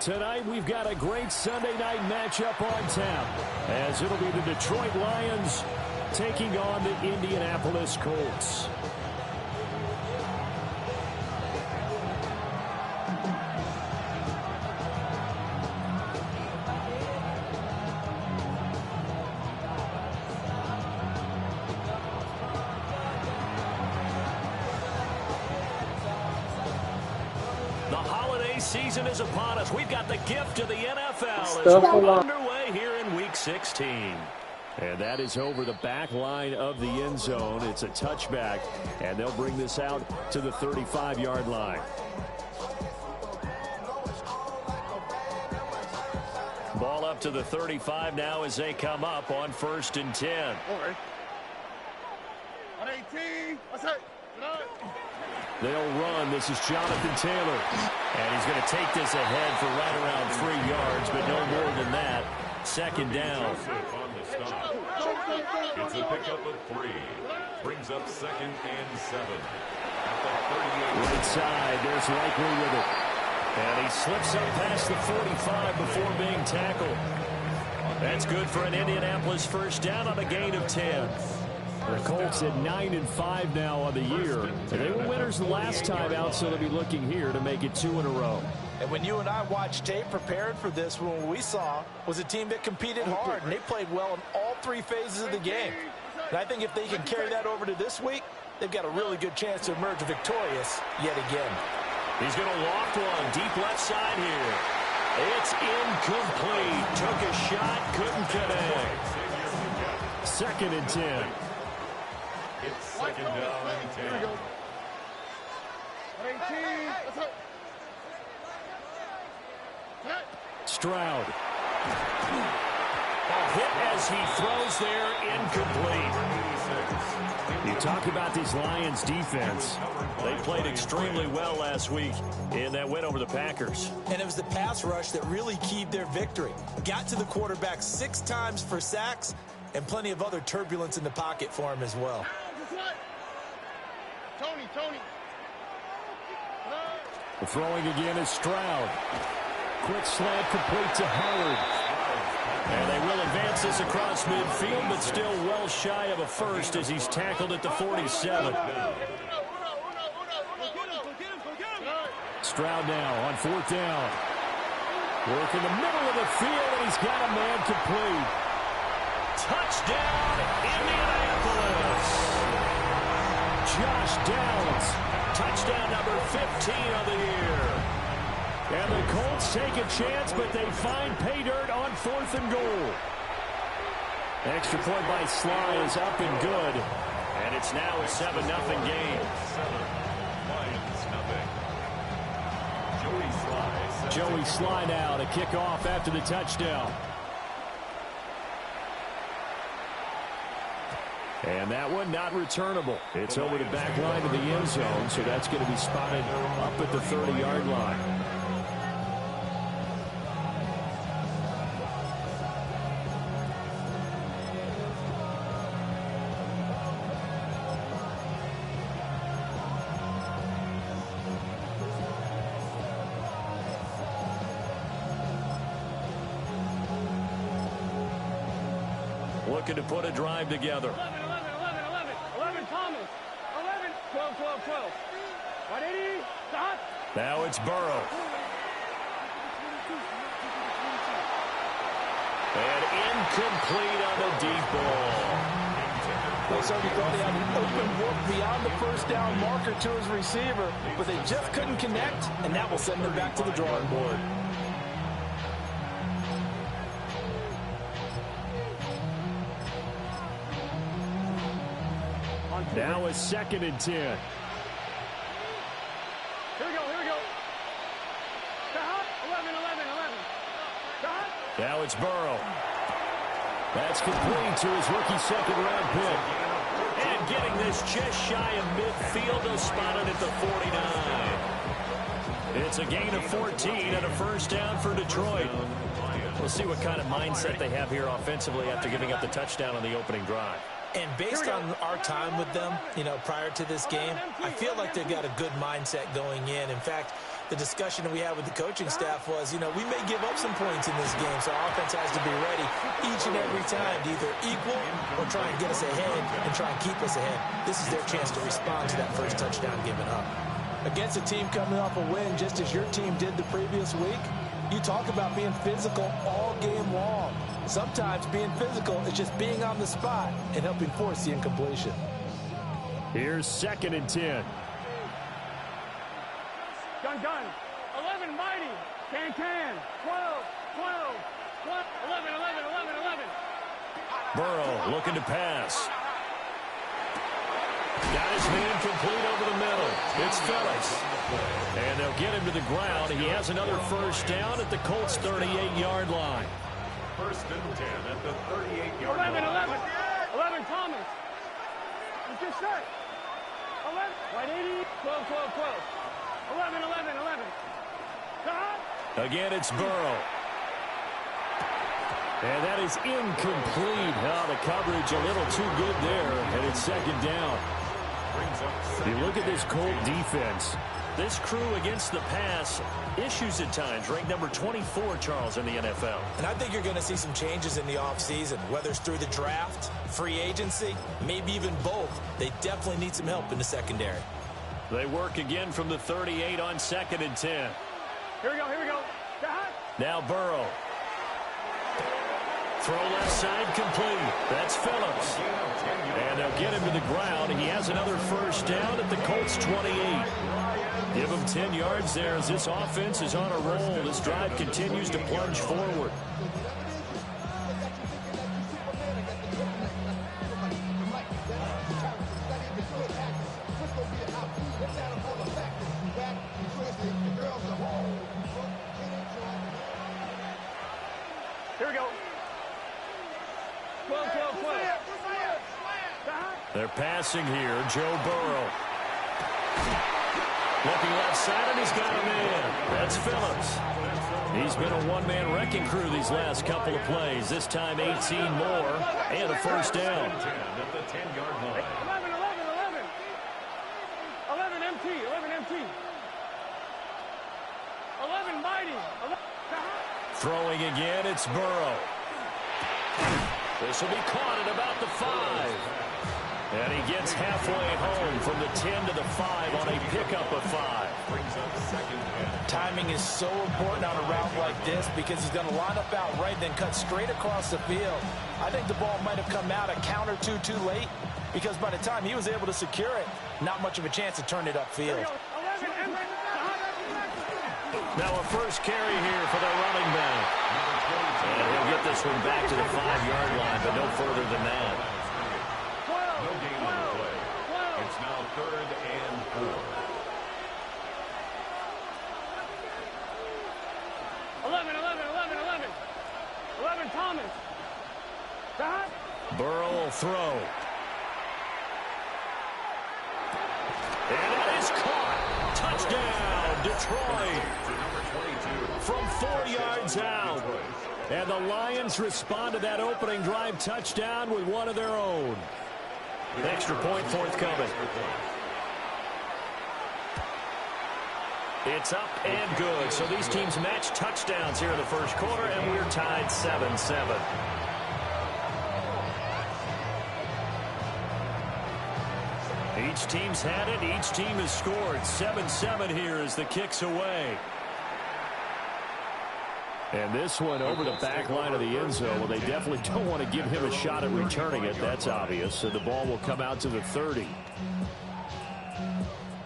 Tonight we've got a great Sunday night matchup on tap, as it'll be the Detroit Lions taking on the Indianapolis Colts. Season is upon us. We've got the gift of the NFL as we're underway here in Week 16. And that is over the back line of the end zone. It's a touchback, and they'll bring this out to the 35-yard line. Ball up to the 35 now as they come up on 1st and 10. They'll run. This is Jonathan Taylor. And he's going to take this ahead for right around 3 yards, but no more than that. 2nd down. It's a pickup of 3. Brings up 2nd and 7. At the 38. Right side. There's Likely with it. And he slips up past the 45 before being tackled. That's good for an Indianapolis first down on a gain of 10. The Colts at 9-5 now on the year. And they were winners the last time out, so they'll be looking here to make it 2 in a row. And when you and I watched tape prepared for this, what we saw was a team that competed hard, and they played well in all 3 phases of the game. And I think if they can carry that over to this week, they've got a really good chance to emerge victorious yet again. He's going to loft one deep left side here. It's incomplete. Took a shot, couldn't connect. 2nd and 10. It's 2nd down and 10. Stroud. A hit as he throws there, incomplete. You talk about this Lions defense. They played extremely well last week in that win over the Packers. And it was the pass rush that really keyed their victory. Got to the quarterback 6 times for sacks and plenty of other turbulence in the pocket for him as well. Tony. The throwing again is Stroud. Quick slant complete to Howard. And they will advance this across midfield, but still well shy of a first as he's tackled at the 47. Stroud now on 4th down. Work in the middle of the field, and he's got a man complete. Touchdown, Indianapolis. Josh Downs. Touchdown number 15 of the year. And the Colts take a chance, but they find pay dirt on 4th and goal. Extra point by Sly is up and good. And it's now a 7-0 game. Joey Sly now to kick off after the touchdown. And that one not returnable. It's over the back line of the end zone, so that's going to be spotted up at the 30-yard line. Looking to put a drive together. 11, Thomas. 11, 12. 180, stop. Now it's Burrow. And incomplete on the deep ball. They certainly thought they had an open look beyond the first down marker to his receiver, but they just couldn't connect, and that will send them back to the drawing board. Now a 2nd and 10. Here we go. Stop. 11. Stop. Now it's Burrow. That's complete to his rookie 2nd-round pick. And getting this just shy of midfield, they'll spot it at the 49. It's a gain of 14 and a first down for Detroit. We'll see what kind of mindset they have here offensively after giving up the touchdown on the opening drive. And based on our time with them, prior to this game, I feel like they've got a good mindset going in. In fact, the discussion that we had with the coaching staff was, you know, we may give up some points in this game, so our offense has to be ready each and every time to either equal or try and get us ahead and try and keep us ahead. This is their chance to respond to that first touchdown given up. Against a team coming off a win, just as your team did the previous week, you talk about being physical all game long. Sometimes being physical is just being on the spot and helping force the incompletion. Here's 2nd and 10. Gun. 11, mighty. Can. 12, 11. Burrow looking to pass. Got his man complete over the middle. It's Phillips. And they'll get him to the ground. He has another first down at the Colts' 38-yard line. 1st and 10 at the 38-yard line. 11, Thomas. You just said. 11, right 80, 12. 11. Again, it's Burrow. And that is incomplete. Oh, the coverage a little too good there, and it's 2nd down. You look at this Colt defense. This crew against the pass, issues at times, ranked number 24, Charles, in the NFL. And I think you're going to see some changes in the offseason, whether it's through the draft, free agency, maybe even both. They definitely need some help in the secondary. They work again from the 38 on 2nd and 10. Here we go. Now Burrow. Throw left side complete. That's Phillips. And they'll get him to the ground. He has another first down at the Colts' 28. Give him 10 yards there as this offense is on a roll. This drive continues to plunge forward. Here we go. 12. They're passing here. Joe Burrow. Looking left side, and he's got a man. That's Phillips. He's been a one-man wrecking crew these last couple of plays. This time 18 more and a first down. 10 at the 10-yard line. 11 MT. 11 mighty. 11. Throwing again, it's Burrow. This will be caught at about the 5. And he gets halfway home from the 10 to the 5 on a pickup of 5. Brings up 2nd and Timing is so important on a route like this because he's going to line up out right, then cut straight across the field. I think the ball might have come out a count or two too late because by the time he was able to secure it, not much of a chance to turn it upfield. Now a first carry here for the running back. And he'll get this one back to the 5-yard line, but no further than that. no gain on the play. It's now 3rd and 4. 11 Thomas. Burrow will throw. And that is caught. Touchdown, Detroit. From 4 yards out. And the Lions respond to that opening drive touchdown with one of their own. Extra point forthcoming. It's up and good. So these teams match touchdowns here in the first quarter, and we're tied 7-7. Each team's had it. Each team has scored. 7-7 here as the kick's away. And this one over the back line of the end zone. Well, they definitely don't want to give him a shot at returning it. That's obvious. So the ball will come out to the 30.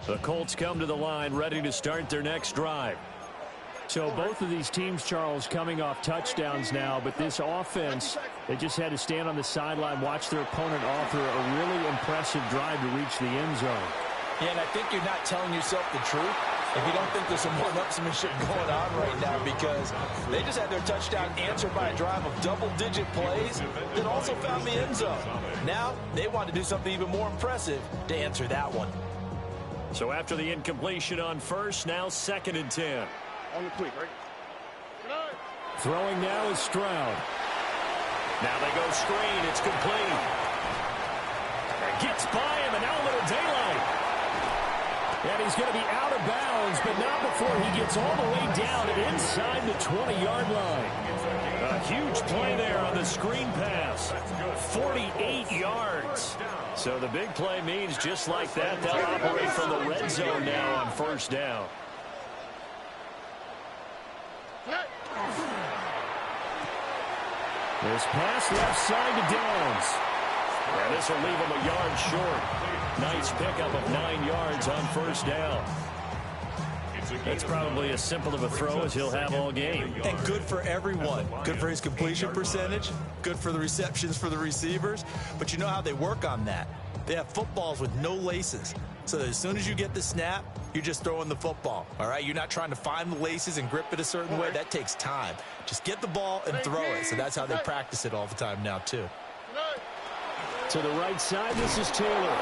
The Colts come to the line ready to start their next drive. So both of these teams, Charles, coming off touchdowns now, but this offense, they just had to stand on the sideline, watch their opponent offer a really impressive drive to reach the end zone. Yeah, and I think you're not telling yourself the truth if you don't think there's some more upsmanship going on right now, because they just had their touchdown answered by a drive of double-digit plays that also found the end zone. Now they want to do something even more impressive to answer that one. So after the incompletion on first, now 2nd and 10. On the quick, right? Throwing now is Stroud. Now they go screen. It's complete. Gets by him, and now a little daylight. And he's going to be out of bounds, but not before he gets all the way down inside the 20-yard line. A huge play there on the screen pass. 48 yards. So the big play means just like that, they'll operate from the red zone now on first down. This pass left side to Downs. And this will leave him a yard short. Nice pickup of 9 yards on first down. That's probably as simple of a throw as he'll have all game. And good for everyone. Good for his completion percentage. Good for the receptions for the receivers. But you know how they work on that. They have footballs with no laces. So as soon as you get the snap, you're just throwing the football. All right? You're not trying to find the laces and grip it a certain way. That takes time. Just get the ball and throw it. So that's how they practice it all the time now, too. To the right side, this is Taylor.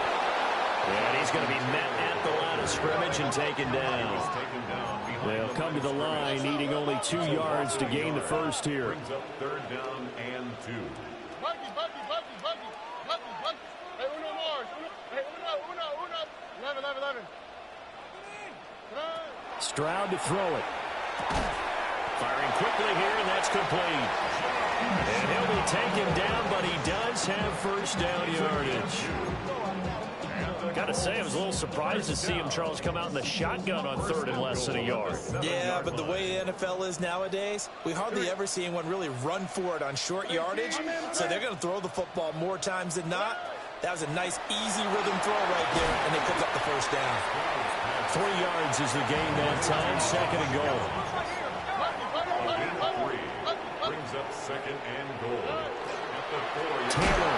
And he's going to be met at the line of scrimmage and taken down. They'll come to the line, needing only 2 yards to gain the first here. Brings up third down and 2. Hey, uno more. Hey, uno. 11. Stroud to throw it. Firing quickly here, and that's complete. And he'll be taken down, but he does have first down yardage. Got to say, I was a little surprised to see him, Charles, come out in the shotgun on third and less than a yard. Yeah, but the way the NFL is nowadays, we hardly ever see anyone really run for it on short yardage. So they're going to throw the football more times than not. That was a nice, easy rhythm throw right there, and they pick up the first down. 3 yards is the gain that time, second and goal. Brings up second and goal. At the 4-yard Taylor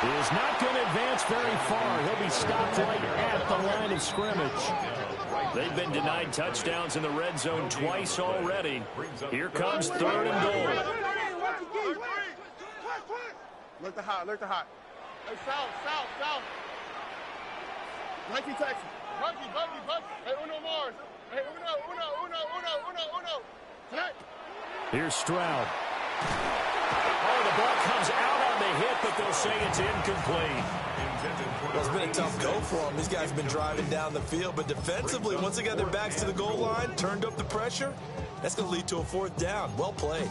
is not going to advance very far. He'll be stopped right at the line of scrimmage. They've been denied touchdowns in the red zone twice already. Here comes third and goal. Look the hot. Hey, south. Nike Texas. Bucky. Hey, uno more. Hey, uno. Tonight. Here's Stroud. Oh, the ball comes out on the hit, but they'll say it's incomplete. Well, it's been a tough go for them. These guys have been driving down the field, but defensively, once they got their backs to the goal line, turned up the pressure, that's going to lead to a fourth down. Well played.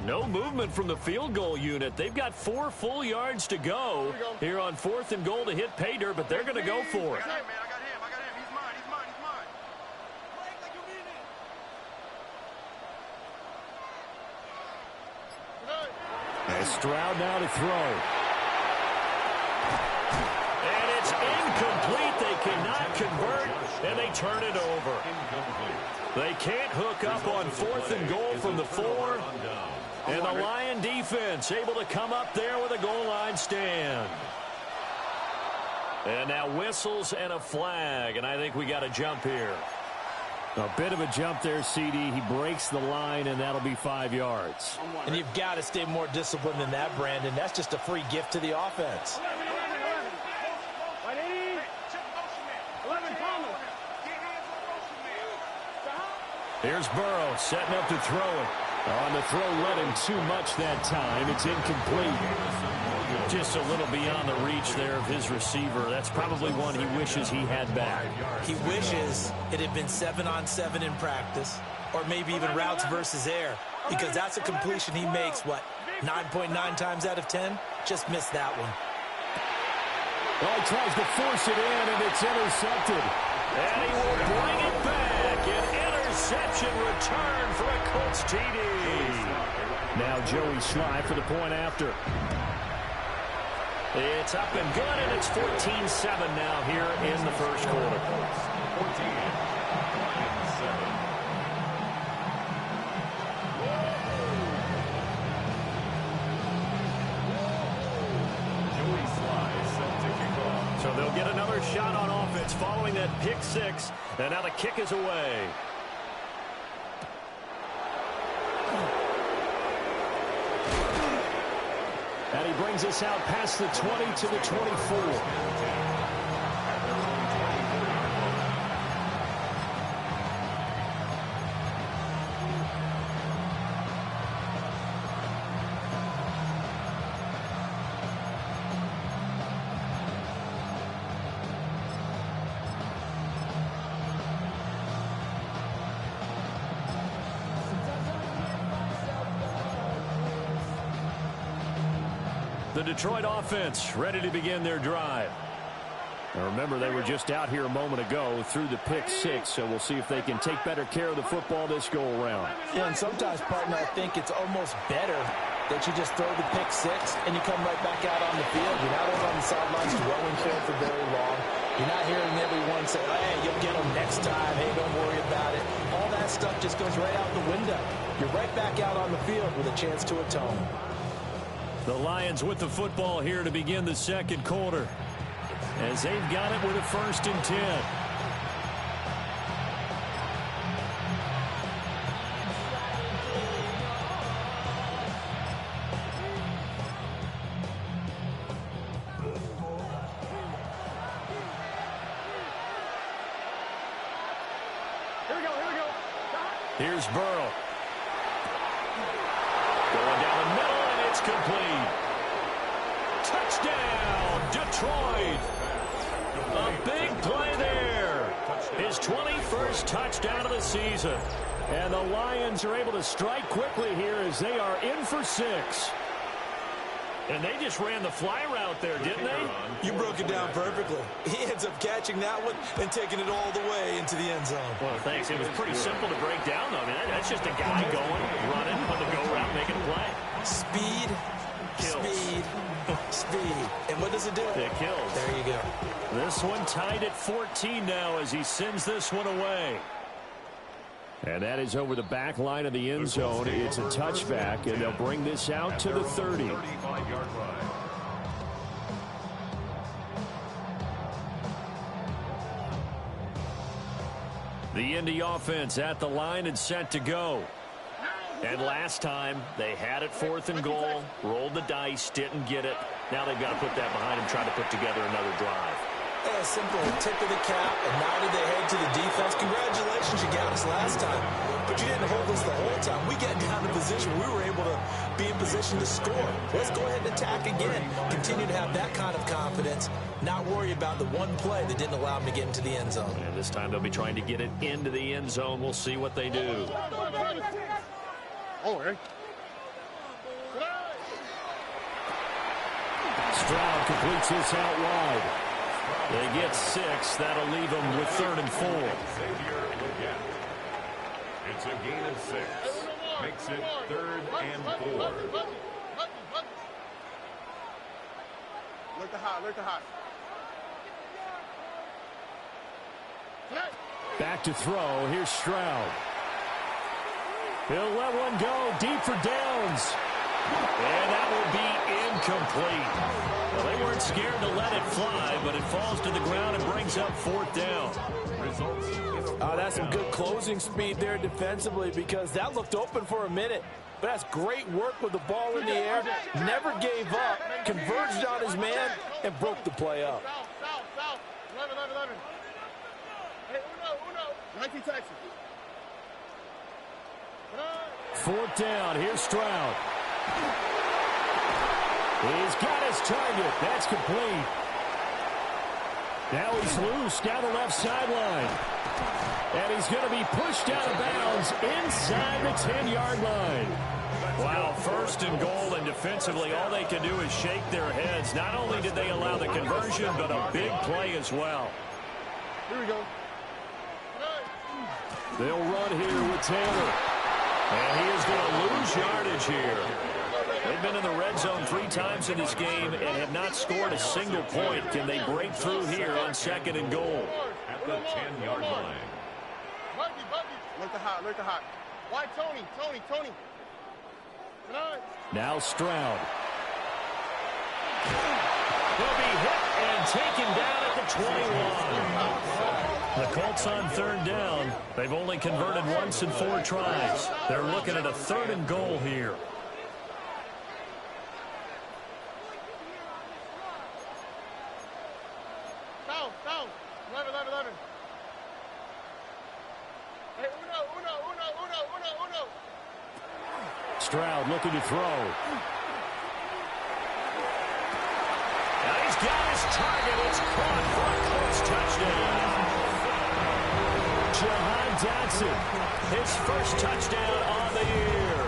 No movement from the field goal unit. They've got 4 full yards to go here on fourth and goal to hit pay dirt, but they're going to go for it. Hey, man, I got him. He's mine. And Stroud now to throw. And it's incomplete. They cannot convert, and they turn it over. They can't hook up on fourth and goal from the 4. And the Lion defense able to come up there with a goal line stand. And now whistles and a flag, and I think we got a jump here. A bit of a jump there, CD. He breaks the line, and that'll be 5 yards. And you've got to stay more disciplined than that, Brandon. That's just a free gift to the offense. 11, Thomas. Here's Burrow setting up to throw it. On the throw, led him too much that time. It's incomplete. Just a little beyond the reach there of his receiver. That's probably one he wishes he had back. He wishes it had been 7-on-7 in practice, or maybe even routes versus air, because that's a completion he makes, 9.9 times out of 10? Just missed that one. Well, he tries to force it in, and it's intercepted. And he will bring it back. An interception return for a Colts TD. Now Joey Sly for the point after. It's up and good, and it's 14-7 now here in the first quarter. 14-7. Joey Sly set to kick off. So they'll get another shot on offense following that pick 6, and now the kick is away. And he brings us out past the 20 to the 24. The Detroit offense ready to begin their drive. Now remember, they were just out here a moment ago through the pick six, so we'll see if they can take better care of the football this go-around. Yeah, and sometimes, partner, I think it's almost better that you just throw the pick six and you come right back out on the field. You're not over on the sidelines dwelling for it for very long. You're not hearing everyone say, hey, you'll get them next time. Hey, don't worry about it. All that stuff just goes right out the window. You're right back out on the field with a chance to atone. The Lions with the football here to begin the second quarter, as they've got it with a 1st and 10. Here's Burrow. Going down the middle, and it's complete. Touchdown, Detroit. A big play there. His 21st touchdown of the season. And the Lions are able to strike quickly here as they are in for 6. And they just ran the fly route there, didn't they? You broke it down perfectly. He ends up catching that one and taking it all the way into the end zone. Well, thanks. It was pretty simple to break down, though. I mean, that's just a guy going, running on the go route, making a play. Speed, Kills. speed, speed. And what does it do? It kills. There you go. This one tied at 14 now as he sends this one away. And that is over the back line of the end zone. It's a touchback, and they'll bring this out to the 30. 35-yard line. The Indy offense at the line and set to go. And last time, they had it 4th and goal, rolled the dice, didn't get it. Now they've got to put that behind them, try to put together another drive. Yeah, simple tip of the cap, a nod of the head to the defense. Congratulations, you got us last time. But you didn't hold us the whole time. We got down to position. We were able to be in position to score. Let's go ahead and attack again. Continue to have that kind of confidence. Not worry about the one play that didn't allow them to get into the end zone. And this time they'll be trying to get it into the end zone. We'll see what they do. Oh, hey. Stroud completes this out wide. They get 6. That'll leave them with 3rd and 4. Xavier Legette. It's a gain of 6. Makes it 3rd and 4. Look the hot, look the hot. Back to throw. Here's Stroud. He'll let one go deep for Downs. And that will be incomplete. Well, they weren't scared to let it fly, but it falls to the ground and brings up 4th down. That's some good closing speed there defensively, because that looked open for a minute. But that's great work with the ball in the air. Never gave up, converged on his man, and broke the play up. South. 11. Hey, uno. 19 Texas. 4th down. Here's Stroud. He's got his target. That's complete. Now he's loose down the left sideline. And he's going to be pushed out of bounds inside the 10-yard line. Wow, 1st and goal, and defensively all they can do is shake their heads. Not only did they allow the conversion, but a big play as well. Here we go. They'll run here with Taylor. And he is going to lose yardage here. They've been in the red zone 3 times in this game and have not scored a single point. Can they break through here on 2nd and goal? At the 10-yard line. Look the hot. Why Tony? Now Stroud. He'll be hit and taken down at the 21. The Colts on 3rd down. They've only converted once in 4 tries. They're looking at a 3rd and goal here. South. 11. Hey, uno. Stroud looking to throw. Now he's got his target. It's caught for a Colts touchdown. Jahan Dotson. His first touchdown on the year.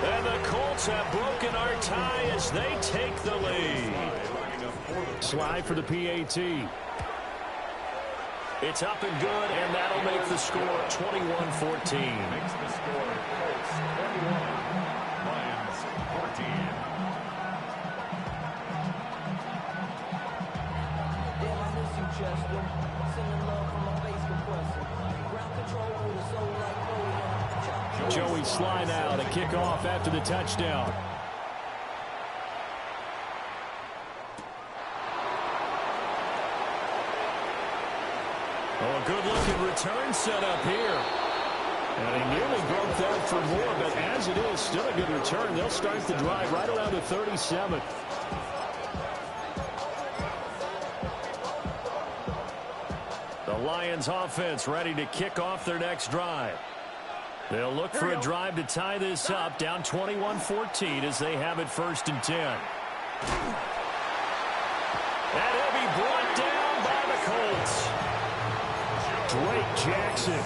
And the Colts have broken our tie as they take the lead. Slide for the PAT. It's up and good, and that'll make the score 21-14. Makes the score Colts 21, Lions 14. Damn, I miss you, Chester. Sending love from my face compressor. Ground control with a soul like Bowie. Joey slide out, a kickoff after the touchdown. Oh, a good-looking return set up here. And he nearly broke that for more, but as it is, still a good return. They'll start the drive right around the 37. The Lions offense ready to kick off their next drive. They'll look for a drive to tie this up, down 21-14 as they have it 1st and 10. And he'll be brought down by the Colts. Drake Jackson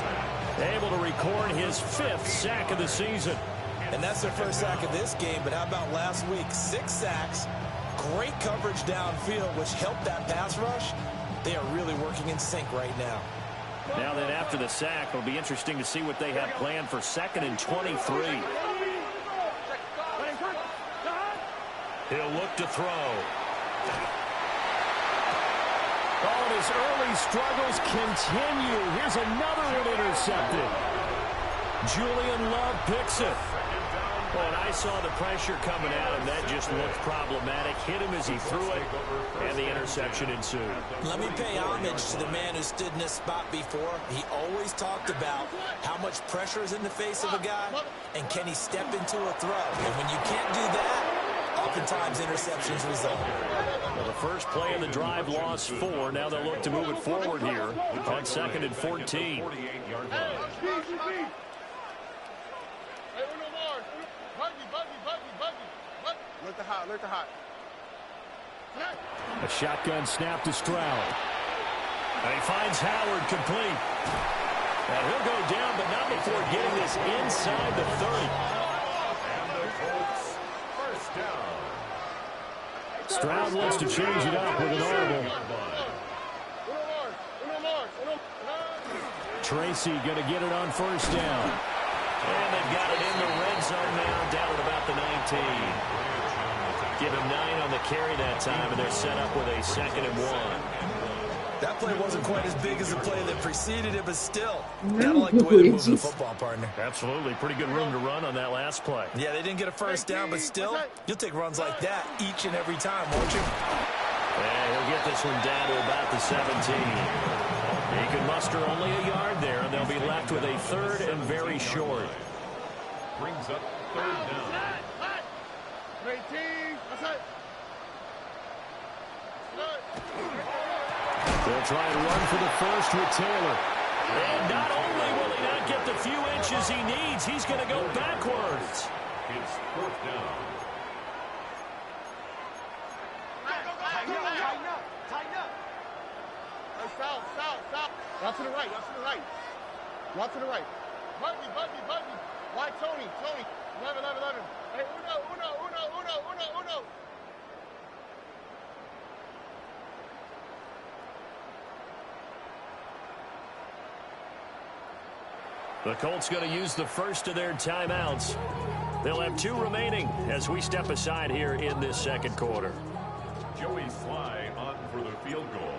Able to record his 5th sack of the season. And that's their first sack of this game, but how about last week? 6 sacks, great coverage downfield, which helped that pass rush. They are really working in sync right now. Now then, after the sack, it'll be interesting to see what they have planned for 2nd and 23. He'll look to throw. Oh, his early struggles continue. Here's another one intercepted. Julian Love picks it. Well, and I saw the pressure coming at him. That just looked problematic. Hit him as he threw it, and the interception ensued. Let me pay homage to the man who stood in this spot before. He always talked about how much pressure is in the face of a guy, and can he step into a throw. And when you can't do that, oftentimes interceptions result. Well, the first play of the drive lost 4. Now they'll look to move it forward here on 2nd and 14. Let the hot. A shotgun snap to Stroud. And he finds Howard complete. And he'll go down, but not before getting this inside the 30. And the Colts, first down. Stroud wants to change it up with an audible. Tracy going to get it on 1st down. And they've got it in the red zone now, down at about the 19. Give him 9 on the carry that time, and they're set up with a 2nd and 1. That play wasn't quite as big as the play that preceded it, but still, gotta like the way they move the football, partner. Absolutely. Pretty good room to run on that last play. Yeah, they didn't get a first down, but still, you'll take runs like that each and every time, won't you? And he'll get this one down to about the 17. He can muster only a yard there, and they'll be left with a 3rd and very short. Brings up 3rd down. 18. That's it. They'll try and run for the first with Taylor. And not only will he not get the few inches he needs, he's going to go backwards. It's 4th down. Tighten up. South. Route to the right. Buggy. Why Tony? 11. Hey, uno. The Colts going to use the first of their timeouts. They'll have 2 remaining as we step aside here in this 2nd quarter. Joey Sly on for the field goal.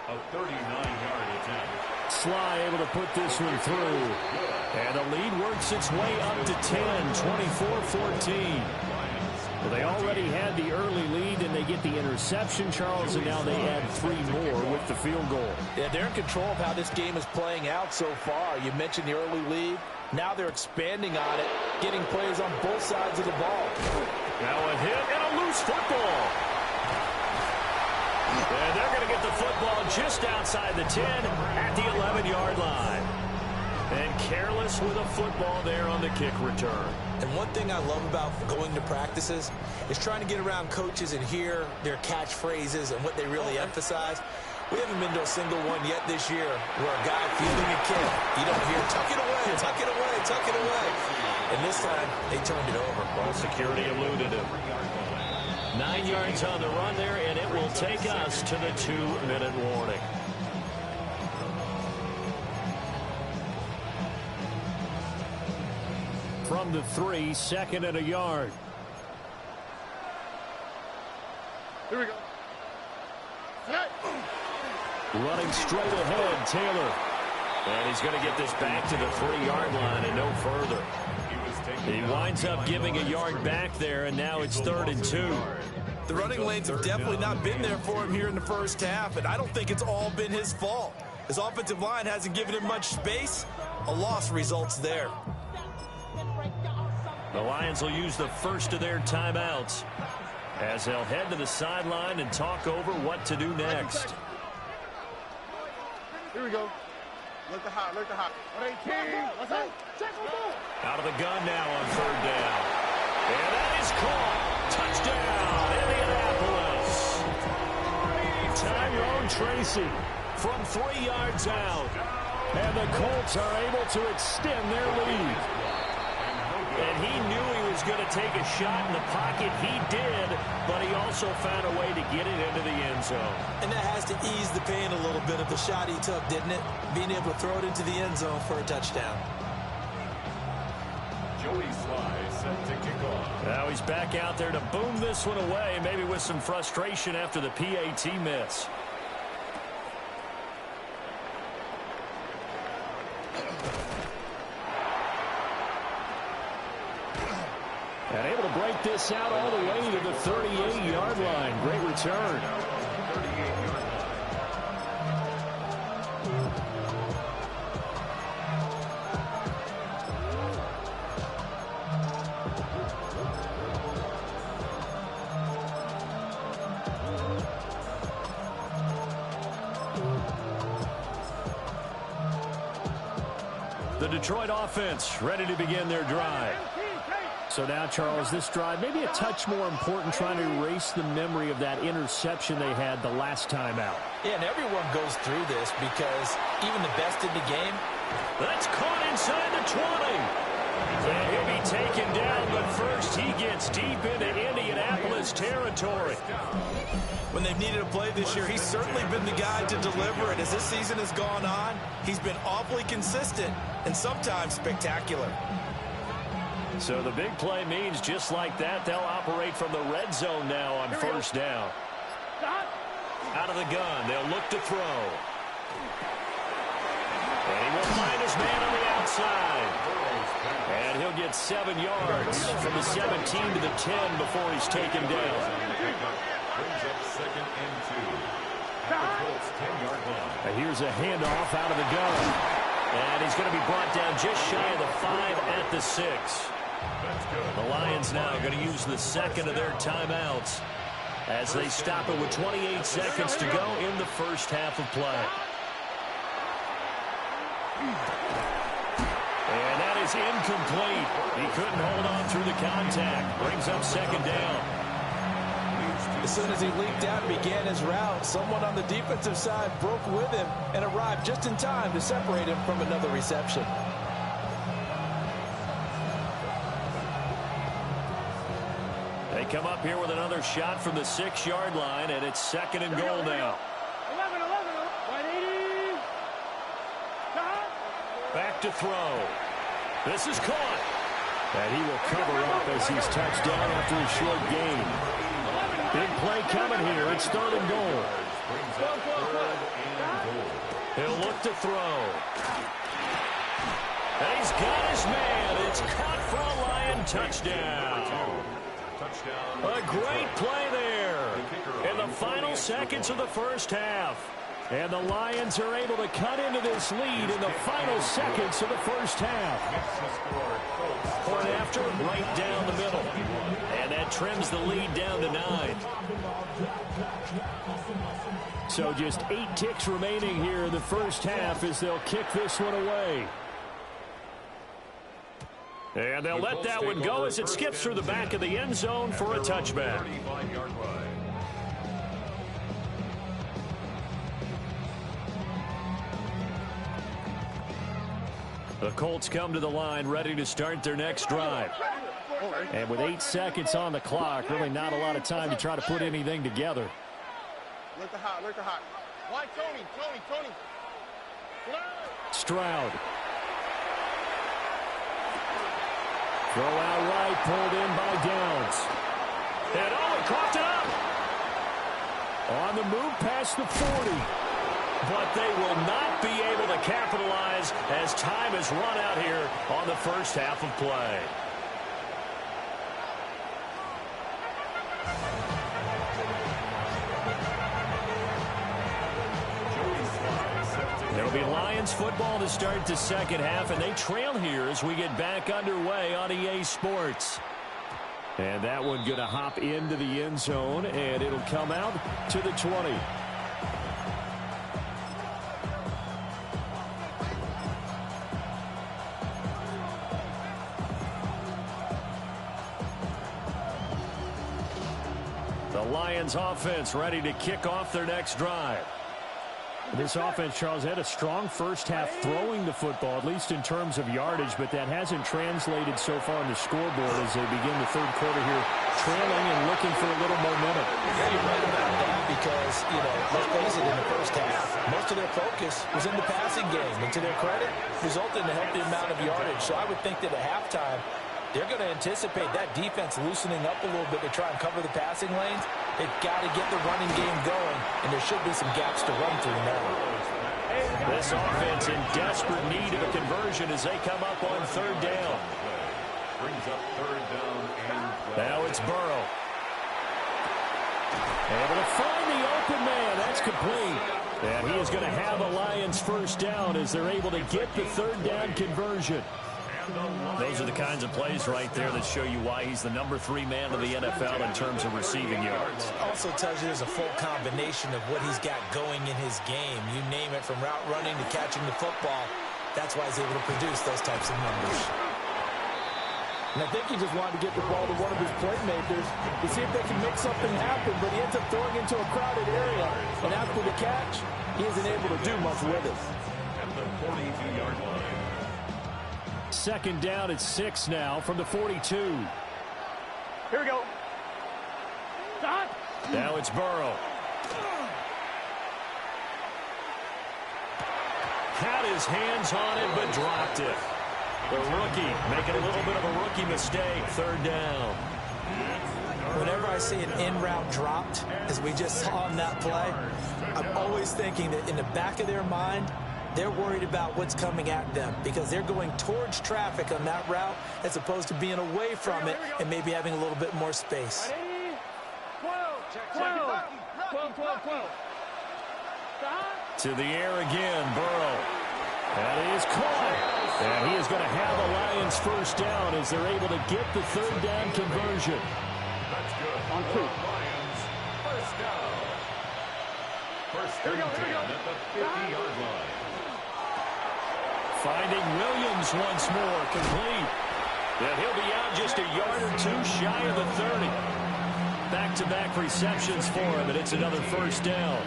A 39-yard attempt. Sly able to put this one through. And the lead works its way up to 10, 24-14. Well, they already had the early lead, and they get the interception, Charles, and now they add 3 more with the field goal. Yeah, they're in control of how this game is playing out so far. You mentioned the early lead. Now they're expanding on it, getting plays on both sides of the ball. Now a hit and a loose football. And they're going to get the football just outside the 10 at the 11-yard line. And careless with a football there on the kick return. And one thing I love about going to practices is trying to get around coaches and hear their catchphrases and what they really emphasize. We haven't been to a single one yet this year where a guy fielding a kick, you don't hear, tuck it away, tuck it away. And this time, they turned it over. Well, security eluded him. 9 yards on the run there, and it will take us to the 2-minute warning. From the 3, 2nd and a yard. Here we go. Running straight ahead, Taylor. And he's going to get this back to the 3-yard line and no further. He winds up giving a yard back there, and now it's 3rd and 2. The running lanes have definitely not been there for him here in the first half, and I don't think it's all been his fault. His offensive line hasn't given him much space. A loss results there. The Lions will use the first of their timeouts as they'll head to the sideline and talk over what to do next. Here we go. Look the hot, look the hot. 118. Let's go. Out of the gun now on 3rd down. And that is caught. Touchdown, Indianapolis. Tyrone Tracy from 3 yards out. And the Colts are able to extend their lead. And he knew he was going to take a shot in the pocket. He did, but he also found a way to get it into the end zone. And that has to ease the pain a little bit of the shot he took, didn't it? Being able to throw it into the end zone for a touchdown. Joey Sly set to kick off. Now he's back out there to boom this one away, maybe with some frustration after the PAT miss. And able to break this out all the way to the 38-yard line. Great return. 38-yard line. The Detroit offense ready to begin their drive. So now, Charles, this drive maybe a touch more important, trying to erase the memory of that interception they had the last time out. Yeah, and everyone goes through this because even the best in the game. That's caught inside the 20. And he'll be taken down, but first he gets deep into Indianapolis territory. When they've needed a play this year, he's certainly been the guy to deliver it. As this season has gone on, he's been awfully consistent and sometimes spectacular. So the big play means just like that, they'll operate from the red zone now on 1st down. Out of the gun, they'll look to throw. And he will find his man on the outside. And he'll get 7 yards from the 17 to the 10 before he's taken down. Brings up 2nd and 2. At the Colts 10-yard line. And here's a handoff out of the gun. And he's going to be brought down just shy of the 5 at the 6. The Lions now going to use the 2nd of their timeouts as they stop it with 28 seconds to go in the first half of play. And that is incomplete. He couldn't hold on through the contact. Brings up 2nd down. As soon as he leaked out and began his route, someone on the defensive side broke with him and arrived just in time to separate him from another reception. They come up here with another shot from the 6-yard line, and it's 2nd and goal now. 180. Back to throw. This is caught. And he will cover up as he's touched down after a short gain. Big play coming here. It's 3rd and goal. Brings up 3rd and goal. He'll look to throw. And he's got his man. It's caught for a Lion touchdown. A great play there in the final seconds of the first half. And the Lions are able to cut into this lead in the final seconds of the first half. Point after, right down the middle. And that trims the lead down to 9. So just 8 ticks remaining here in the first half as they'll kick this one away. And they'll let that one go as it skips through the back of the end zone for a touchback. 35-yard line. The Colts come to the line ready to start their next drive. And with 8 seconds on the clock, really not a lot of time to try to put anything together. Look the hot. Why, Tony? Stroud. Throw out right, pulled in by Downs. And he coughed it up. On the move past the 40. But they will not be able to capitalize as time has run out here on the first half of play. It'll be Lions football to start the second half, and they trail here as we get back underway on EA Sports. And that one going to hop into the end zone, and it'll come out to the 20. The Lions offense ready to kick off their next drive. This offense, Charles, had a strong first half throwing the football, at least in terms of yardage, but that hasn't translated so far on the scoreboard as they begin the third quarter here, trailing and looking for a little momentum. Yeah, you're right about that because, let's face it, in the first half, most of their focus was in the passing game. And to their credit, resulted in a healthy amount of yardage. So I would think that at halftime, they're going to anticipate that defense loosening up a little bit to try and cover the passing lanes. They've got to get the running game going, and there should be some gaps to run through now. This offense in desperate need of a conversion as they come up on third down. Brings up third down and 12. Now it's Burrow. Able to find the open man. That's complete. And he is going to have a Lions first down as they're able to get the third down conversion. Those are the kinds of plays right there that show you why he's the number 3 man of the NFL in terms of receiving yards. Also tells you there's a full combination of what he's got going in his game. You name it, from route running to catching the football. That's why he's able to produce those types of numbers. And I think he just wanted to get the ball to one of his playmakers to see if they can make something happen, but he ends up throwing into a crowded area. And after the catch, he isn't able to do much with it. At the 42-yard line. Second down at 6 now from the 42. Here we go. Stop. Now it's Burrow. Had his hands on it, but dropped it. The rookie making a little bit of a rookie mistake. Third down. Whenever I see an in-route dropped, as we just saw in that play, I'm always thinking that in the back of their mind, they're worried about what's coming at them because they're going towards traffic on that route as opposed to being away from it and maybe having a little bit more space. 12. To the air again, Burrow. And he is caught. And he is going to have a Lions first down as they're able to get the third down conversion. That's good. On 2. Lions, first down. First and 10 at the 50-yard line. Finding Williams once more, complete. And he'll be out just a yard or 2 shy of the 30. Back-to-back receptions for him, and it's another first down.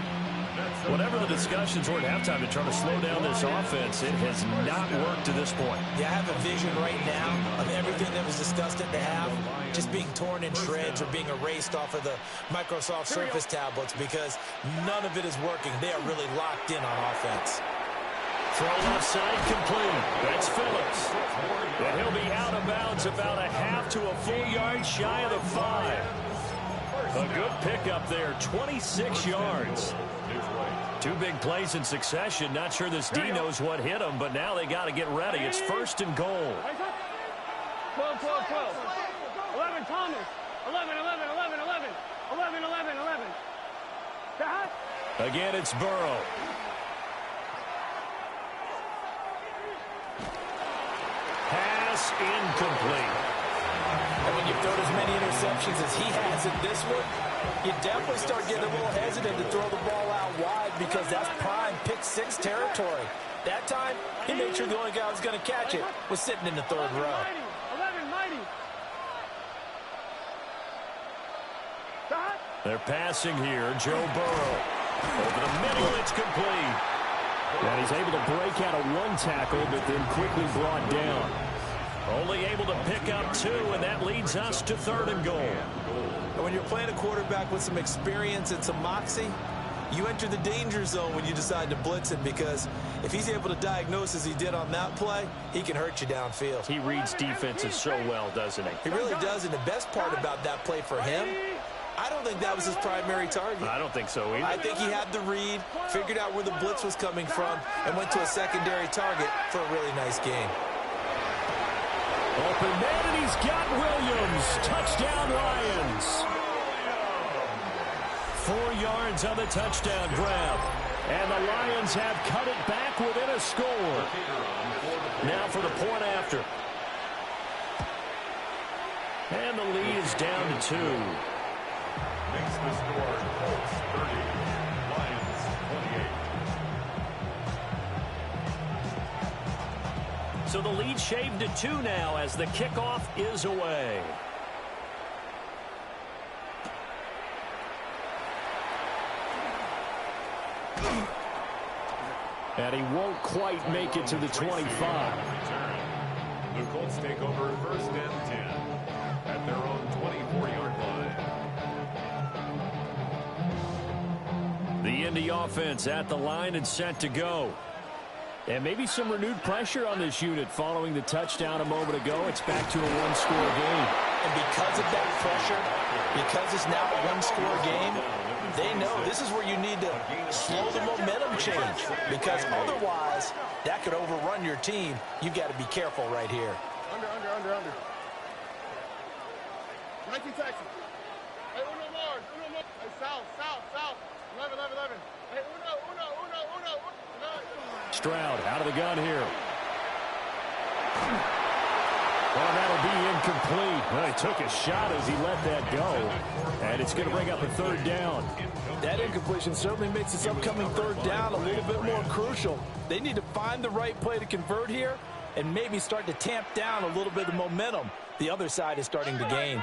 Whatever the discussions were at halftime to try to slow down this offense, it has not worked to this point. Yeah, I have a vision right now of everything that was discussed at the half just being torn in shreds or being erased off of the Microsoft Surface tablets because none of it is working. They are really locked in on offense. Throw left side complete. That's Phillips. And he'll be out of bounds about a half to a full yard shy of the 5. A good pickup there, 26 yards. 2 big plays in succession. Not sure this D knows what hit him, but now they got to get ready. It's first and goal. 12. 11, Thomas. 11. 11. Stop. Again, it's Burrow. Pass incomplete. And when you've thrown as many interceptions as he has in this one, you definitely start getting a little hesitant to throw the ball out wide because that's prime pick-6 territory. That time, he made sure the only guy who was going to catch it was sitting in the third row. 11, mighty. They're passing here. Joe Burrow. Over the middle, it's complete. And he's able to break out of one tackle, but then quickly brought down. Only able to pick up 2, and that leads us to 3rd and goal. And when you're playing a quarterback with some experience and some moxie, you enter the danger zone when you decide to blitz him, because if he's able to diagnose as he did on that play, he can hurt you downfield. He reads defenses so well, doesn't he? He really does, and the best part about that play for him, I don't think that was his primary target. I don't think so either. I think he had the read, figured out where the blitz was coming from, and went to a secondary target for a really nice game. Open man, and he's got Williams. Touchdown, Lions. 4 yards on the touchdown grab. And the Lions have cut it back within a score. Now for the point after. And the lead is down to 2. Makes the score Colts 30, Lions 28. So the lead shaved to 2 now as the kickoff is away. And he won't quite make it to the 25. The Colts take over 1st and 10 at their own 24-yard line. The Indy offense at the line and set to go. And maybe some renewed pressure on this unit following the touchdown a moment ago. It's back to a one-score game. And because of that pressure, because it's now a one-score game, they know this is where you need to slow the momentum change, because otherwise that could overrun your team. You've got to be careful right here. Under. 19 Texas. Hey, uno more. Hey, south. 11. Hey, uno. Stroud out of the gun here. Well, that'll be incomplete. Well, he took a shot as he let that go. And it's going to bring up a 3rd down. That incompletion certainly makes this upcoming 3rd down a little bit more crucial. They need to find the right play to convert here and maybe start to tamp down a little bit of momentum the other side is starting to gain.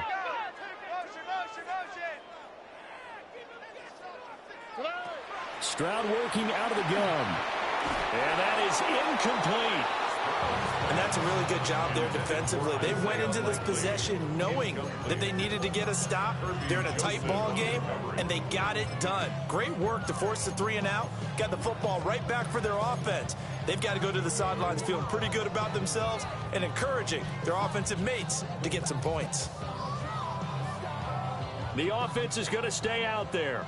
Stroud working out of the gun. And that is incomplete. And that's a really good job there defensively. They went into this possession knowing that they needed to get a stop. They're in a tight ball game, and they got it done. Great work to force the 3 and out. Got the football right back for their offense. They've got to go to the sidelines feeling pretty good about themselves and encouraging their offensive mates to get some points. The offense is going to stay out there.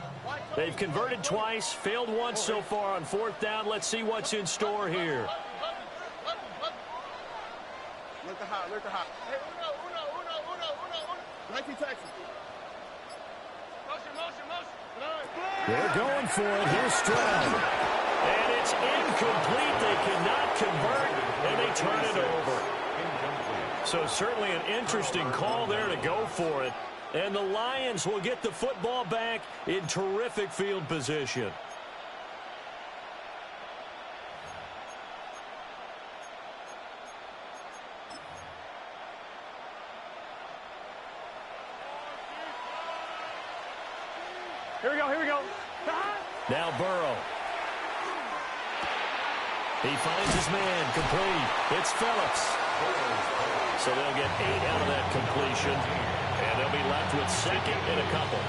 They've converted twice, failed once so far on 4th down. Let's see what's in store here. Look the hot. Hey, uno. 19 Texas. Motion. They're going for it. Here's Stroud. And it's incomplete. They cannot convert, and they turn it over. So certainly an interesting call there to go for it. And the Lions will get the football back in terrific field position. Here we go. Now Burrow. He finds his man, complete. It's Phillips. So they'll get 8 out of that completion. And they'll be left with 2nd and a couple.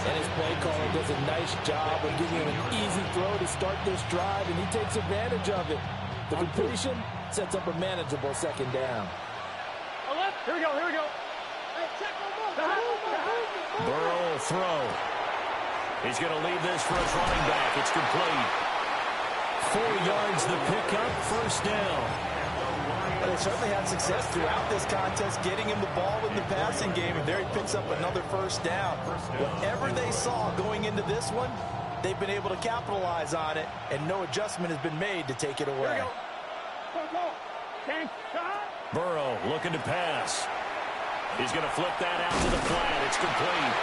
And his play caller does a nice job of giving him an easy throw to start this drive, and he takes advantage of it. The completion sets up a manageable 2nd down. Here we go. Burrow will throw. He's going to leave this for his running back. It's complete. 4 yards the pickup, 1st down. They certainly had success throughout this contest getting him the ball in the passing game, and there he picks up another 1st down. Whatever they saw going into this one, they've been able to capitalize on it, and no adjustment has been made to take it away. Burrow looking to pass. He's going to flip that out to the flat. It's complete.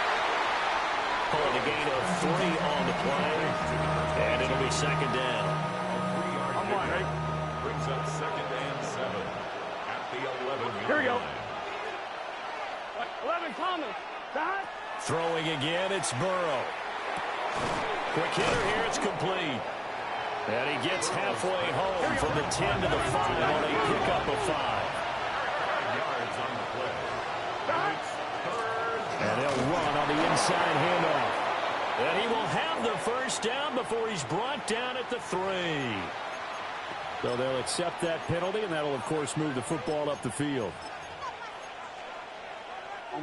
Calling a gain of 3 on the play, and it'll be 2nd down. Brings up 2nd and 7 at the 11-yard Here we go. line. 11 Thomas. Throwing again, it's Burrow. Quick hitter here, it's complete. And he gets halfway home from the 10 to the 5 on a pickup of 5. Yards on the play. It's third. And he'll run on the inside handoff. And he will have the first down before he's brought down at the 3. So they'll accept that penalty, and that'll, of course, move the football up the field.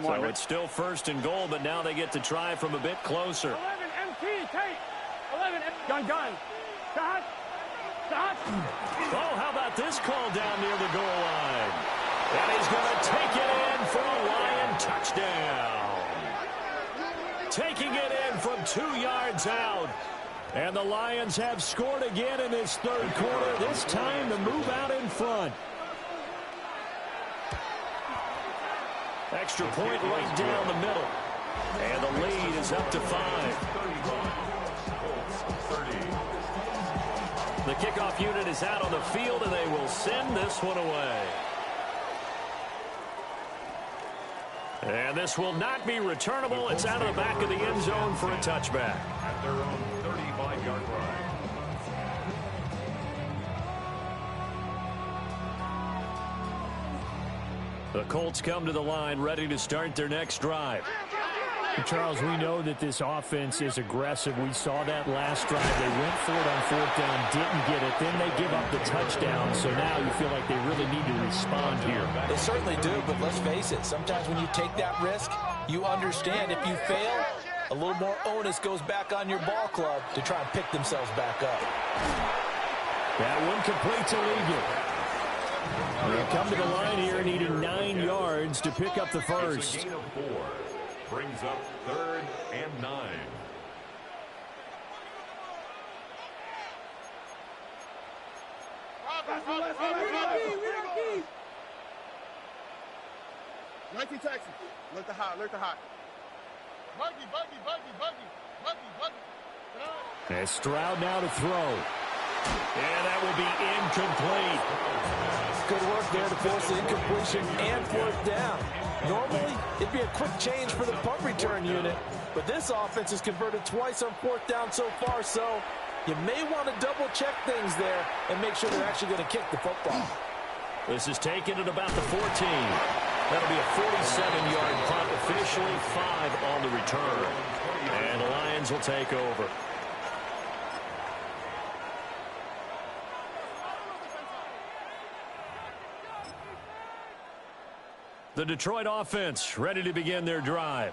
So it's still first and goal, but now they get to try from a bit closer. 11 MT, take. 11 gun. Stop. Oh, how about this call down near the goal line? And he's going to take it in for a Lion touchdown. Taking it in from 2 yards out. And the Lions have scored again in this third quarter, this time to move out in front. Extra point right down the middle. And the lead is up to 5. The kickoff unit is out on the field, and they will send this one away. And this will not be returnable. It's out of the back of the end zone for a touchback. At their own 35-yard line. The Colts come to the line ready to start their next drive. Charles, we know that this offense is aggressive. We saw that last drive. They went for it on 4th down, didn't get it. Then they give up the touchdown. So now you feel like they really need to respond here. They certainly do, but let's face it. Sometimes when you take that risk, you understand if you fail, a little more onus goes back on your ball club to try and pick themselves back up. That one complete to Ligon. They'll come to the line here needing 9 yards to pick up the first. It's a gain of 4. Brings up 3rd and 9. Nike taxi. Look the hot. Buggy. And Stroud now to throw. And that will be incomplete. Good work there to force the incompletion and 4th down. Normally, it'd be a quick change for the punt return unit, but this offense has converted twice on 4th down so far, so you may want to double-check things there and make sure they're actually going to kick the football. This is taken at about the 14. That'll be a 47-yard punt, officially 5 on the return. And the Lions will take over. The Detroit offense ready to begin their drive.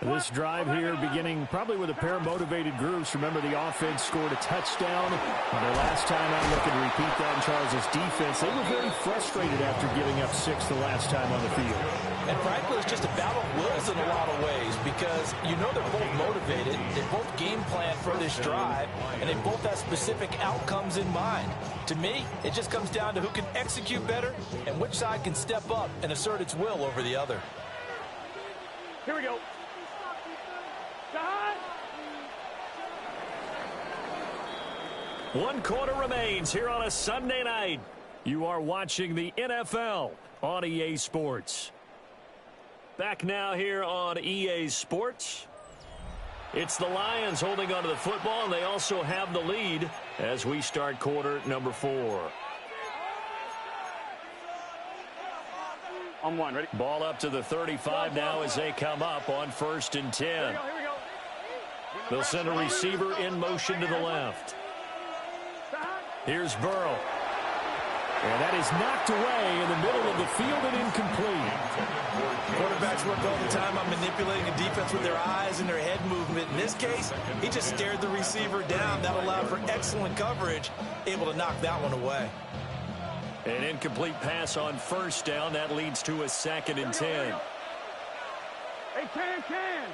This drive here beginning probably with a pair of motivated groups. Remember, the offense scored a touchdown. Their last time out, looking to repeat that in Charles' defense. They were very frustrated after giving up 6 the last time on the field. And frankly, it's just a battle of wills in a lot of ways because you know they're both motivated. They both game plan for this drive, and they both have specific outcomes in mind. To me, it just comes down to who can execute better and which side can step up and assert its will over the other. Here we go. 1 quarter remains here on a Sunday night. You are watching the NFL on EA Sports. Back now here on EA Sports. It's the Lions holding onto the football, and they also have the lead as we start quarter number 4. On 1, ready? Ball up to the 35 now as they come up on 1st and 10. Here we go. They'll send a receiver in motion to the left. Here's Burrow. And that is knocked away in the middle of the field and incomplete. Quarterbacks work all the time on manipulating a defense with their eyes and their head movement. In this case, he just stared the receiver down. That allowed for excellent coverage, able to knock that one away. An incomplete pass on 1st down. That leads to a 2nd and 10. Hey, can.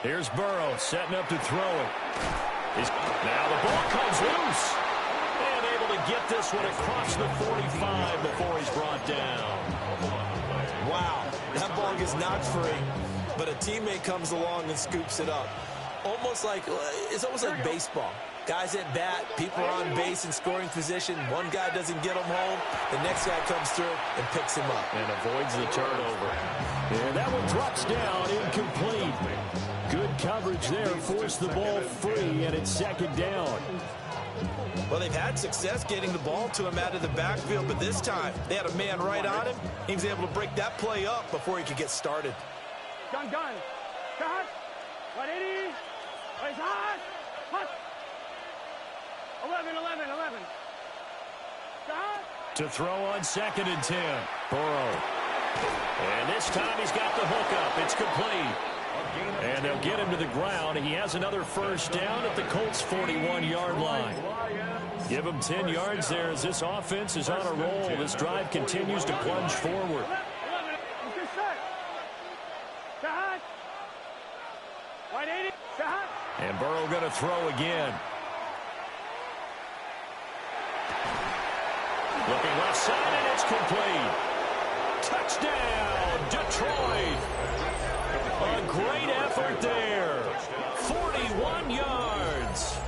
Here's Burrow setting up to throw it. Now the ball comes loose. And able to get this one across the 45 before he's brought down. Wow, that ball gets knocked free, but a teammate comes along and scoops it up. almost like baseball. Guys at bat, people are on base in scoring position. One guy doesn't get them home. The next guy comes through and picks him up. And avoids the turnover. And that one drops down, incomplete. Good coverage there, forced the ball free, and it's second down. Well, they've had success getting the ball to him out of the backfield, but this time they had a man right on him. He was able to break that play up before he could get started. Gun. Cut. 180. Raise hot. Hot. 11. Cut. To throw on 2nd and 10. Burrow. And this time he's got the hook up. It's complete. And they'll get him to the ground. He has another first down at the Colts' 41-yard line. Give him 10 yards there as this offense is on a roll. This drive continues to plunge forward. And Burrow going to throw again. Looking left side, and it's complete. Touchdown, Detroit. A great effort there. 41 yards.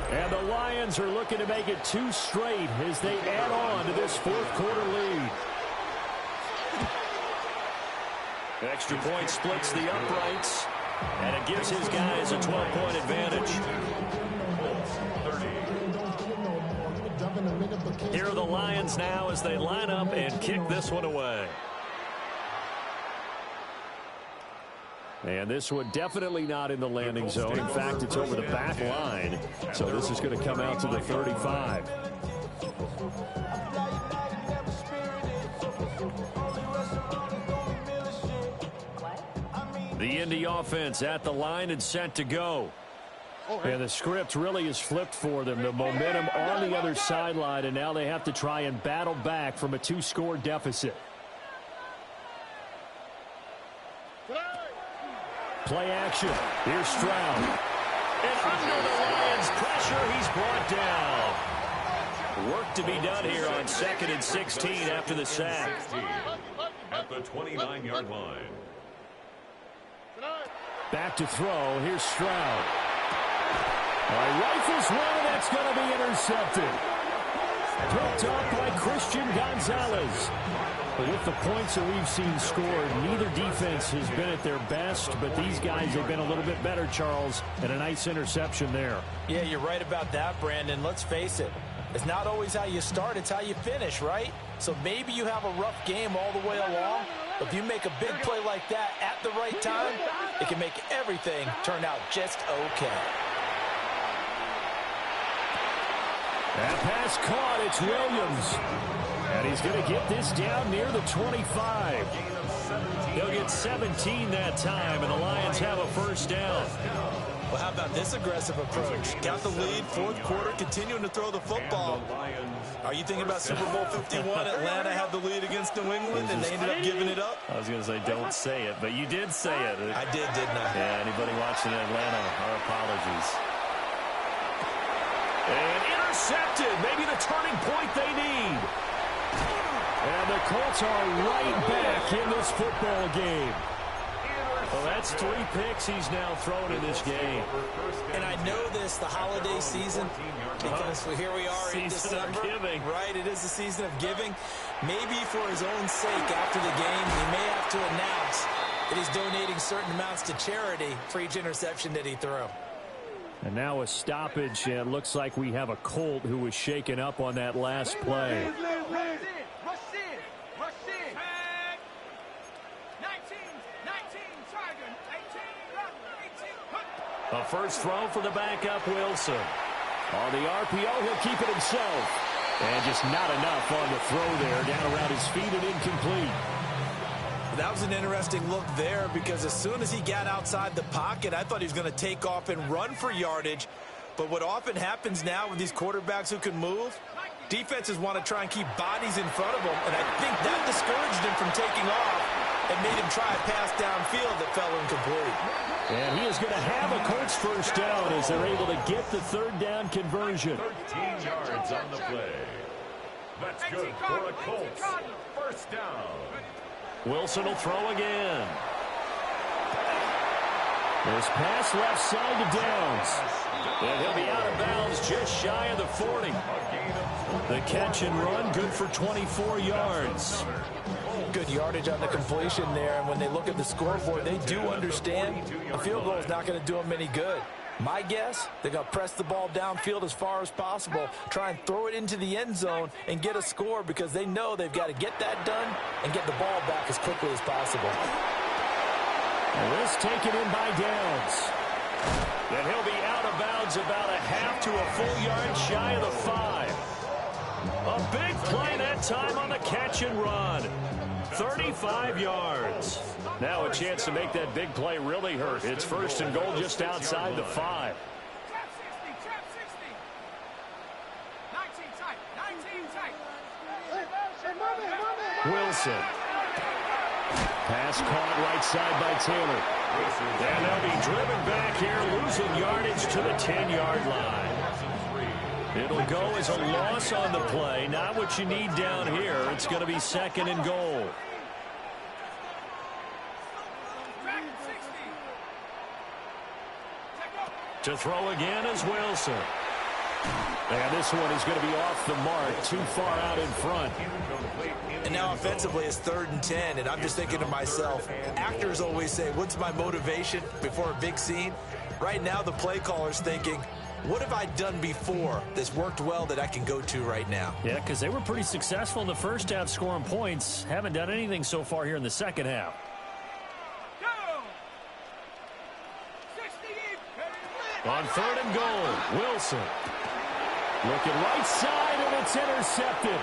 And the Lions are looking to make it 2 straight as they add on to this 4th quarter lead. Extra point splits the uprights, and it gives his guys a 12-point advantage. Here are the Lions now as they line up and kick this one away. And this one definitely not in the landing zone. In fact, it's over the back line. So this is going to come out to the 35. The Indy offense at the line and set to go. And the script really is flipped for them. The momentum on the other sideline, and now they have to try and battle back from a 2-score deficit. Play action. Here's Stroud. And under the Lions' pressure, he's brought down. Work to be done here on 2nd and 16 after the sack. At the 29-yard line. Back to throw. Here's Stroud. Rifles one, and that's going to be intercepted. Picked up by Christian Gonzalez. But with the points that we've seen scored, neither defense has been at their best, but these guys have been a little bit better, Charles, and a nice interception there. Yeah, you're right about that, Brandon. Let's face it. It's not always how you start, it's how you finish, right? So maybe you have a rough game all the way along, but if you make a big play like that at the right time, it can make everything turn out just okay. That pass caught. It's Williams. And he's going to get this down near the 25. They'll get 17 that time, and the Lions have a first down. Well, how about this aggressive approach? Got the lead, 4th quarter, continuing to throw the football. Are you thinking about Super Bowl 51? Atlanta had the lead against New England, and they ended up giving it up? I was going to say, don't say it, but you did say it. I did, didn't I? Yeah, anybody watching Atlanta, our apologies. And intercepted. Maybe the turning point they need. And the Colts are right back in this football game. Well, that's 3 picks he's now thrown in this game. And I know this, the holiday season, because here we are in December. Giving. Right, it is the season of giving. Maybe for his own sake after the game, he may have to announce that he's donating certain amounts to charity for each interception that he threw. And now a stoppage, and it looks like we have a Colt who was shaken up on that last play. A first throw for the backup, Wilson. On the RPO, he'll keep it himself. And just not enough on the throw there, down around his feet and incomplete. That was an interesting look there because as soon as he got outside the pocket, I thought he was going to take off and run for yardage. But what often happens now with these quarterbacks who can move, defenses want to try and keep bodies in front of them, and I think that discouraged him from taking off and made him try a pass downfield that fell incomplete. And he is going to have a Colts first down as they're able to get the 3rd down conversion. 13 yards on the play. That's good for a Colts. First down. Wilson will throw again. This pass left side to Downs. And he'll be out of bounds just shy of the 40. The catch and run, good for 24 yards. Good yardage on the completion there, and when they look at the scoreboard, they do understand a field goal is not going to do them any good. My guess, they're going to press the ball downfield as far as possible, try and throw it into the end zone and get a score because they know they've got to get that done and get the ball back as quickly as possible. This taken in by Downs. And he'll be out of bounds about a half to a full yard shy of the 5. A big play that time on the catch and run. 35 yards. Now a chance to make that big play really hurt. It's first and goal just outside the 5. Wilson. Pass caught right side by Taylor. And they'll be driven back here, losing yardage to the 10-yard line. It'll go as a loss on the play. Not what you need down here. It's going to be second and goal. To throw again is Wilson. And this one is going to be off the mark, too far out in front. And now offensively it's 3rd and 10, and I'm just thinking to myself, actors always say, what's my motivation before a big scene? Right now the play caller's thinking, what have I done before that's worked well that I can go to right now? Yeah, because they were pretty successful in the first half scoring points. Haven't done anything so far here in the second half. On 3rd and goal, Wilson. Looking right side, and it's intercepted.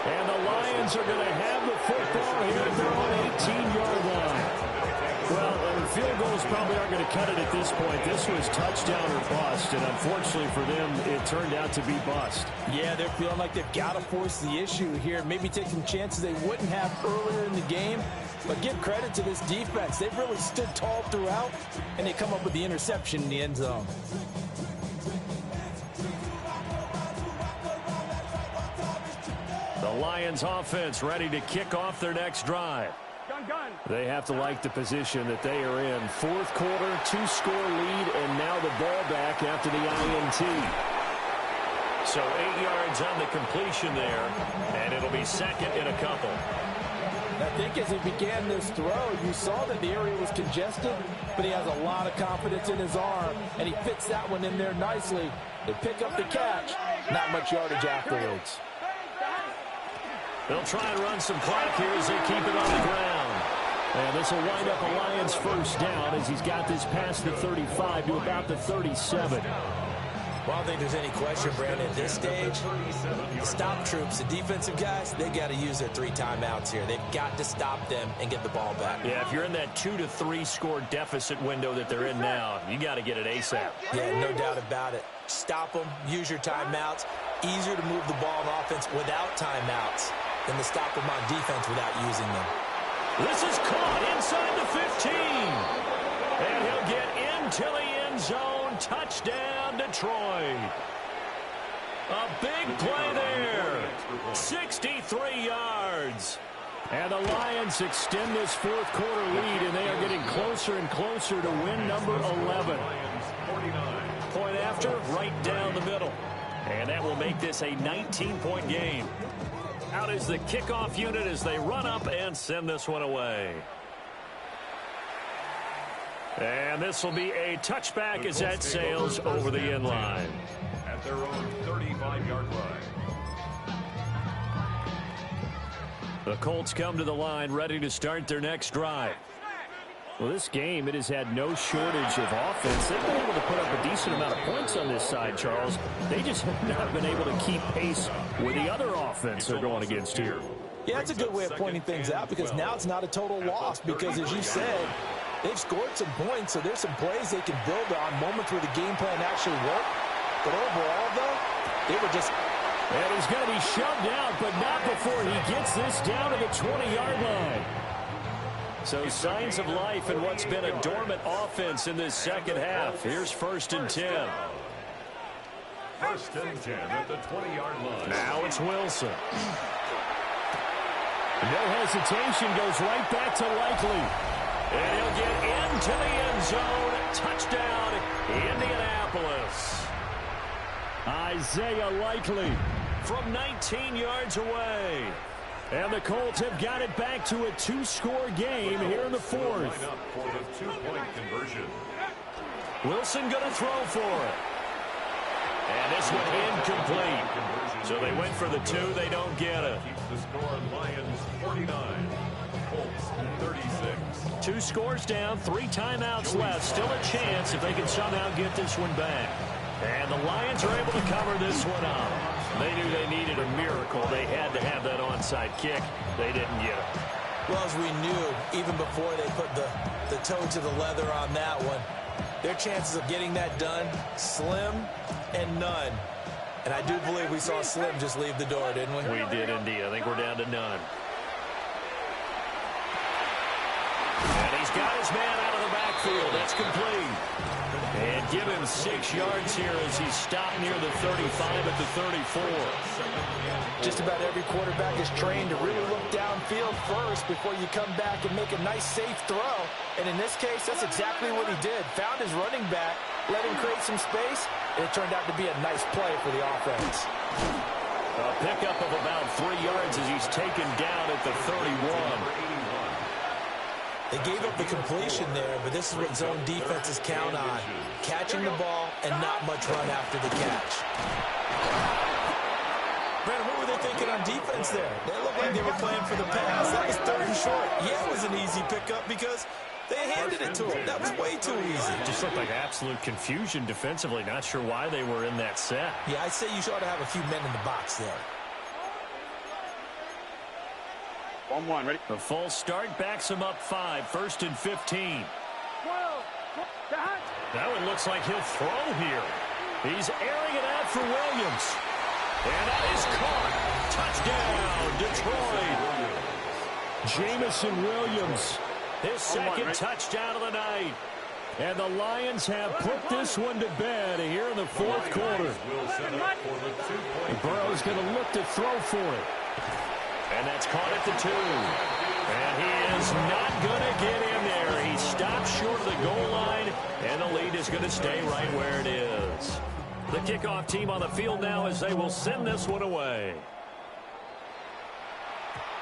And the Lions are going to have the football here at their own 18-yard line. Well, field goals probably aren't going to cut it at this point. This was touchdown or bust, and unfortunately for them, it turned out to be bust. Yeah, they're feeling like they've got to force the issue here. Maybe take some chances they wouldn't have earlier in the game. But give credit to this defense. They've really stood tall throughout, and they come up with the interception in the end zone. The Lions offense ready to kick off their next drive. They have to like the position that they are in. 4th quarter, 2-score lead, and now the ball back after the INT. So 8 yards on the completion there, and it'll be second and a couple. I think as he began this throw, you saw that the area was congested, but he has a lot of confidence in his arm, and he fits that one in there nicely. They pick up the catch, not much yardage afterwards. They'll try and run some clock here as they keep it on the ground. And this will wind up a Lions first down as he's got this past the 35 to about the 37. Well, I don't think there's any question, Brandon, at this stage, the stop troops, the defensive guys, they got to use their 3 timeouts here. They've got to stop them and get the ball back. Yeah, if you're in that 2 to 3 score deficit window that they're in now, you got to get it ASAP. Yeah, no doubt about it. Stop them, use your timeouts. Easier to move the ball on offense without timeouts than to stop them on defense without using them. This is caught inside the 15. And he'll get into the end zone. Touchdown, Detroit. A big play there. 63 yards. And the Lions extend this 4th quarter lead, and they are getting closer and closer to win number 11. Point after, right down the middle. And that will make this a 19-point game. Out is the kickoff unit as they run up and send this one away. And this will be a touchback as that sails over the end line. At their own 35-yard line. The Colts come to the line ready to start their next drive. Well, this game, it has had no shortage of offense. They've been able to put up a decent amount of points on this side, Charles. They just have not been able to keep pace with the other offense they're going against here. Yeah, that's a good way of pointing things out because now it's not a total loss because, as you said, they've scored some points, so there's some plays they can build on, moments where the game plan actually worked. But overall, though, they were just... And he's going to be shoved out, but not before he gets this down to the 20-yard line. So signs of life in what's been a dormant offense in this second half. Here's 1st and 10. 1st and 10 at the 20-yard line. Now it's Wilson. No hesitation, goes right back to Likely. And he'll get into the end zone. Touchdown, Indianapolis. Isaiah Likely from 19 yards away. And the Colts have got it back to a 2-score game here in the fourth. For the 2-point conversion. Wilson going to throw for it. And this one incomplete. So they went for the 2. They don't get it. Keeps the score Lions 49. Colts 36. 2 scores down, 3 timeouts left. Still a chance if they can somehow get this one back. And the Lions are able to cover this one up. They knew they needed a miracle. They had to have that onside kick. They didn't get it. Well, as we knew, even before they put the toe to the leather on that one, their chances of getting that done, slim and none. And I do believe we saw Slim just leave the door, didn't we? We did indeed. I think we're down to none. And he's got his man out of the backfield. That's complete. And give him 6 yards here as he's stopped near the 35 at the 34. Just about every quarterback is trained to really look downfield first before you come back and make a nice, safe throw. And in this case, that's exactly what he did. Found his running back, let him create some space, and it turned out to be a nice play for the offense. A pickup of about 3 yards as he's taken down at the 31. They gave up the completion there, but this is what zone defenses count on. Catching the ball and not much run after the catch. Brandon, what were they thinking on defense there? They looked like they were playing for the pass. That was 3rd and short. Yeah, it was an easy pickup because they handed it to him. That was way too easy. Just looked like absolute confusion defensively. Not sure why they were in that set. Yeah, I'd say you ought to have a few men in the box there. 1-1, ready? The full start backs him up 5, 1st and 15. That one looks like he'll throw here. He's airing it out for Williams. And that is caught. Touchdown, Detroit. Jamison Williams. His second touchdown of the night. And the Lions have put this one to bed here in the 4th quarter. Burrow's going to look to throw for it. And that's caught at the 2. And he is not going to get in there. He stops short of the goal line, and the lead is going to stay right where it is. The kickoff team on the field now as they will send this one away.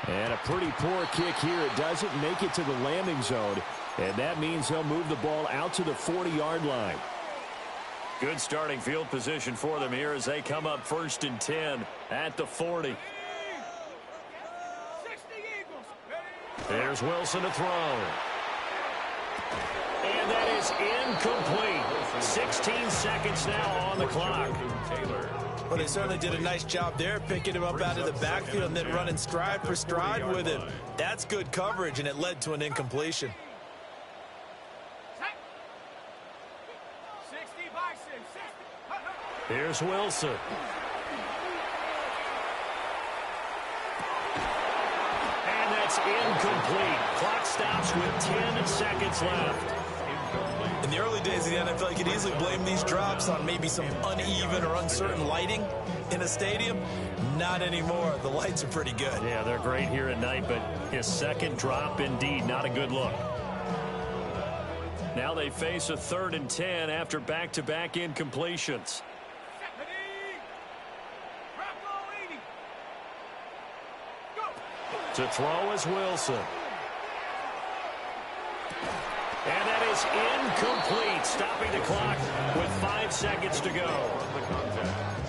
And a pretty poor kick here. It doesn't make it to the landing zone, and that means they'll move the ball out to the 40-yard line. Good starting field position for them here as they come up 1st and 10 at the 40. There's Wilson to throw. And that is incomplete. 16 seconds now on the clock. Well, they certainly did a nice job there, picking him up out of the backfield and then running stride for stride with him. That's good coverage, and it led to an incompletion. 60 by 6. Here's Wilson. That's incomplete. Clock stops with 10 seconds left. In the early days of the NFL, you could easily blame these drops on maybe some uneven or uncertain lighting in a stadium. Not anymore. The lights are pretty good. Yeah, they're great here at night, but his second drop, indeed, not a good look. Now they face a 3rd and 10 after back-to-back incompletions. To throw is Wilson. And that is incomplete, stopping the clock with 5 seconds to go.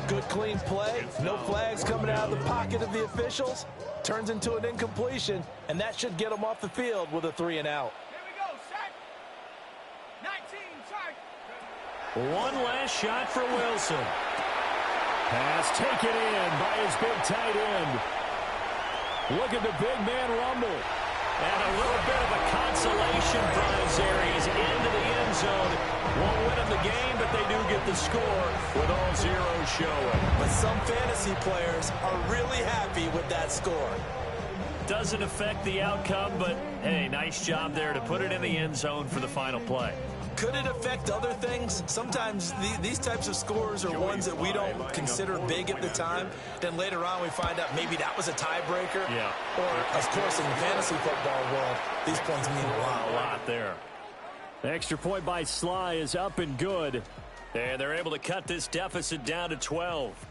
Good, clean play. No flags coming out of the pocket of the officials. Turns into an incompletion, and that should get them off the field with a 3 and out. Here we go, set. 19, One last shot for Wilson. Pass taken in by his big tight end. Look at the big man rumble. And a little bit of a consolation prize there. He's into the end zone. Won't win him the game, but they do get the score with all zeros showing. But some fantasy players are really happy with that score. Doesn't affect the outcome, but, hey, nice job there to put it in the end zone for the final play. Could it affect other things? Sometimes these types of scores are ones that we don't consider big at the time. Then later on we find out maybe that was a tiebreaker. Yeah. Or, of course, in the fantasy football world, these points mean a lot. A lot there. The extra point by Sly is up and good. And they're able to cut this deficit down to 12.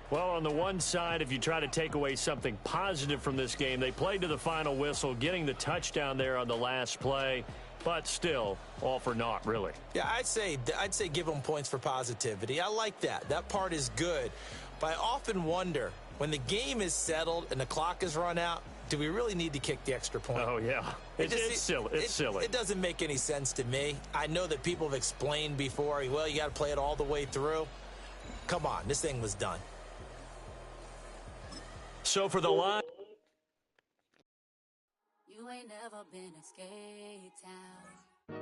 Well, on the one side, if you try to take away something positive from this game, they played to the final whistle, getting the touchdown there on the last play. But still, all for naught, really. Yeah, I'd say give them points for positivity. I like that. That part is good. But I often wonder, when the game is settled and the clock is run out, do we really need to kick the extra point? Oh, yeah. It's silly. It's silly. It doesn't make any sense to me. I know that people have explained before, well, you got to play it all the way through. Come on, this thing was done. So for the line. You ain't never been a skate town.